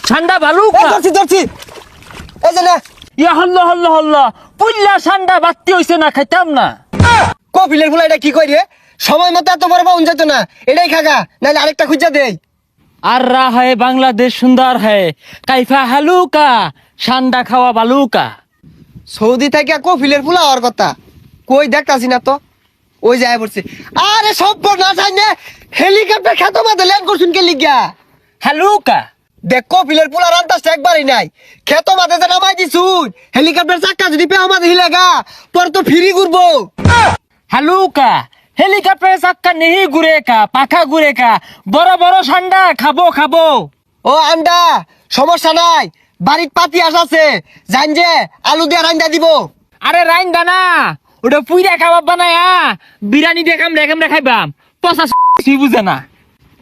ঠান্ডা বালুকা ধরছি এই যে না ইয়া হল্লা হল্লা হল্লা পুল্লা ঠান্ডা বাত্তি হইছে না খাইতাম না কপিলের ফুলা এটা কি কই রে সময় মতো এত বড় পাউন যেত না এটাই খাগা নাহলে আরেকটা খুঁজা দেই আর রা হয় বাংলাদেশ সুন্দর হয় কাইফা হালুকা ঠান্ডা খাওয়া বালুকা সৌদি থেকে কপিলের ফুলা হওয়ার কথা কই দেখতাছি না তো ওই যায় পড়ছে আরে সব না জানে হেলিকপ্টার খেত মাঝে ল্যান্ড করছুন কে লিগা হালুকা দেখ কপিলের ফুলা রান্তাসটা একবারই নাই খেত মাঝে যে নামাই দিছুন হেলিকপ্টার চাক্কা যদি পেও মাঝে হিলাগা পরে তো ফিরি ঘুরবো হালুকা হেলিকপ্টার চাক্কা নেহি ঘুরে কা পাখা ঘুরে কা বড় বড় ঠান্ডা খাবো খাবো ও আন্ডা সমস্যা নাই বাড়ির পাতি আছে জান যে আলু দিয়ে রান্দা দিব আরে রাইন দানা ওটা পুইরা খাবার বানায়া বিরিয়ানি দিয়ে কামড়ে খাইবাম পচা বুঝে না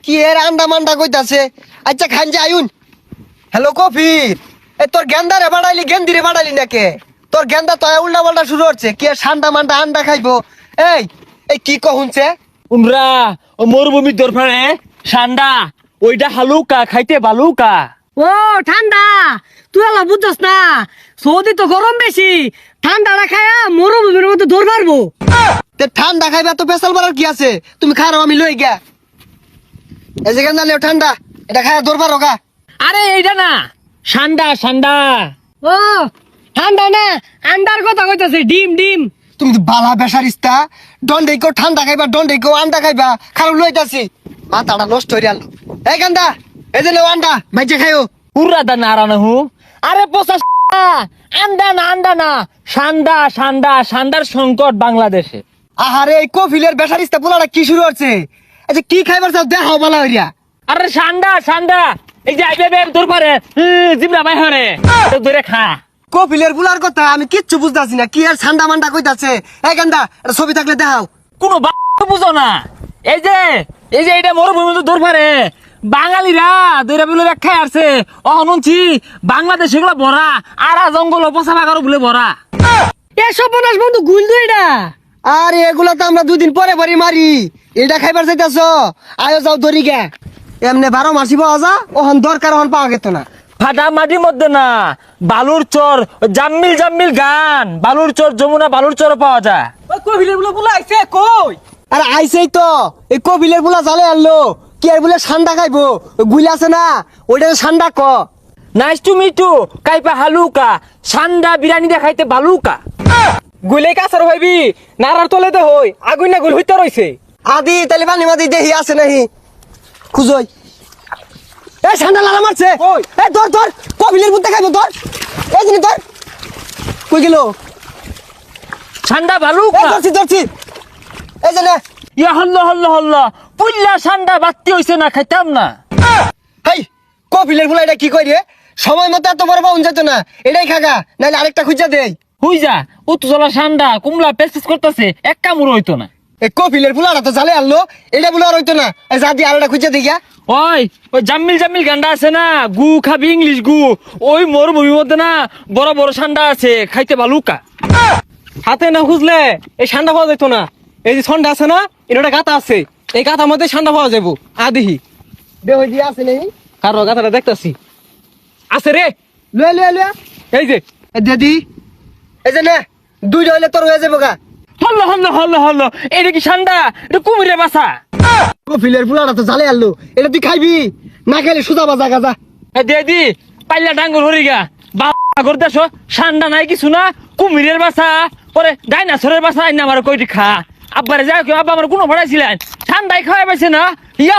কি এর আন্ডা মান্ডা কইতাছে আচ্ছা খান যে আয়ুন হ্যালো কফির এ তোর গেন্দারে বাড়াইলি গেন্দিরে বাড়াইলি নাকে তোর গেন্দা তো উল্টা পাল্টা শুরু হচ্ছে কি আর ঠান্ডা মান্ডা আন্ডা খাইবো এই এই কি কহুনছে উমরা ও মরুভূমির দরফারে ঠান্ডা ওইটা হালুকা খাইতে বালুকা ও ঠান্ডা তুই আলা বুঝছস না সৌদি তো গরম বেশি ঠান্ডাটা খায়া মরুভূমির মধ্যে দৌড় মারবো তে ঠান্ডা খাইবা তো পেশাল বাড়ার কি আছে তুমি খারাপ আমি লই গা এই যে গেন্দা লেও ঠান্ডা এটা খায়া দরবার হোগা আরে এইটা না ঠান্ডা ঠান্ডা ও ঠান্ডা না আন্ডার কথা কইতাছে ডিম ডিম তুমি তো বালা বেসারিস্তা দন্ডে কেউ ঠান্ডা খাইবা দন্ডে কেউ আন্ডা খাইবা খারাপ লইতাছি মাথাটা নষ্ট হয়ে গেল এই গেন্দা এই যে লেও আন্ডা মাইজে খাইও পুরা দানা আরানা হু আরে পচা আন্ডা না ঠান্ডা ঠান্ডা ঠান্ডার সংকট বাংলাদেশে আহারে এই কফিলের বেসারিস্তা পোলাটা কি শুরু হচ্ছে আচ্ছা কি খাইবার চাও দেখাও বালা হইয়া আরে ঠান্ডা ঠান্ডা এই যে আইবে বে তোর পারে জিবলা বাই হরে তো ধরে খা কফিলের পোলার কথা আমি কিচ্ছু বুঝতাছি না কি আর ঠান্ডা মান্ডা কইতাছে এই গেন্দা এটা ছবি থাকলে দেখাও কোনো বুঝো না এই যে এটা মরুভূমি তো দূর পারে বাঙালিরা দূরে বলে খাই আসছে অহনুনছি বাংলাদেশ এগুলো ভরা আরা জঙ্গল পচা বাগারও বলে ভরা এ সর্বনাশ বন্ধু গুল দুই এটা আরে এগুলা তো আমরা দুদিন পরে পরে মারি এটা খাইবার চাইতাছ আয়ো যাও ধরি গে এমনি 12 মাসি পাওয়া যা ওহন দরকার ওহন পাওয়া গেত না ফাটা মাটির মধ্যে না বালুর চর জাম্মিল গান বালুর চর যমুনা বালুর চর পাওয়া যায় ওই কবিলের বলে আইছে কই আরে আইসেই তো এই কপিলের বুলা জালে আনলো কি আর বলে ঠান্ডা খাইবো গুইলা আছে না ওইটা ঠান্ডা ক নাইস টু মিট ইউ কাইপা হালুকা ঠান্ডা বিরিয়ানি দেখাইতে বালুকা গুলে কাছার হইবি নারার তলে দে হই আগুন না গুল হইতে রইছে আদি তাহলে পানি মাদি দেহি আছে নাহি খুঁজই এ ঠান্ডা লালা মারছে কই? এ ধর কপিলের বুতে খাইবো ধর এই জিনিস ধর কই গেল ঠান্ডা এ বালুকা ধরছি এই যে না ইয়া হল্লা পুল্লা ঠান্ডা বাত্তি হইছে না খাইতাম না হাই কপিলের ফুলা এটা কি কই রে সময় মতো এত বড় পাউন যেত না এটাই খাগা নাহলে আরেকটা খুঁজা দেই হুই যা উত্তজলা ঠান্ডা কুমলা পেস্টিস করতেছে এক কামড় হইতো না এই কপিলের ফুলাটা তো জালে আনলো এটা বলে আর হইতো না এই যা দিয়ে আরেকটা খুঁজা দেই গা ওই জাম্মিল গান্ডা আছে না গু খাবি ইংলিশ গু ওই মরুভূমির মধ্যে না বড় বড় ঠান্ডা আছে খাইতে বালুকা হাতে না খুঁজলে এই ঠান্ডা পাওয়া যেত না এই যে ঠান্ডা আছে না এটা গাতা আছে এই গাতার মধ্যে ঠান্ডা পাওয়া যাবো আদিহি দেহ দিয়ে আছে নেই কারো গাতাটা দেখতাছি আছে রে লয়ে এই যে দিদি এই যে না দুইটা হইলে তোর হয়ে যাবো গা হল্ল এটা কি ঠান্ডা এটা কুমিরে বাসা কপিলের ফুলাটা তো জালে আনলো এটা তুই খাইবি না খাইলে সুজা বাজা গাজা দি পাইলা ডাঙ্গর হরি গা বাগর দেশ ঠান্ডা নাই কিছু না কুমিরের বাসা পরে ডাইনাসরের বাসা আইনা আমার কইটি খা আব্বারে যাও কেউ আব্বা আমার কোনো ভাড়াইছিলেন ঠান্ডায় খাওয়াই পাইছে না ইয়া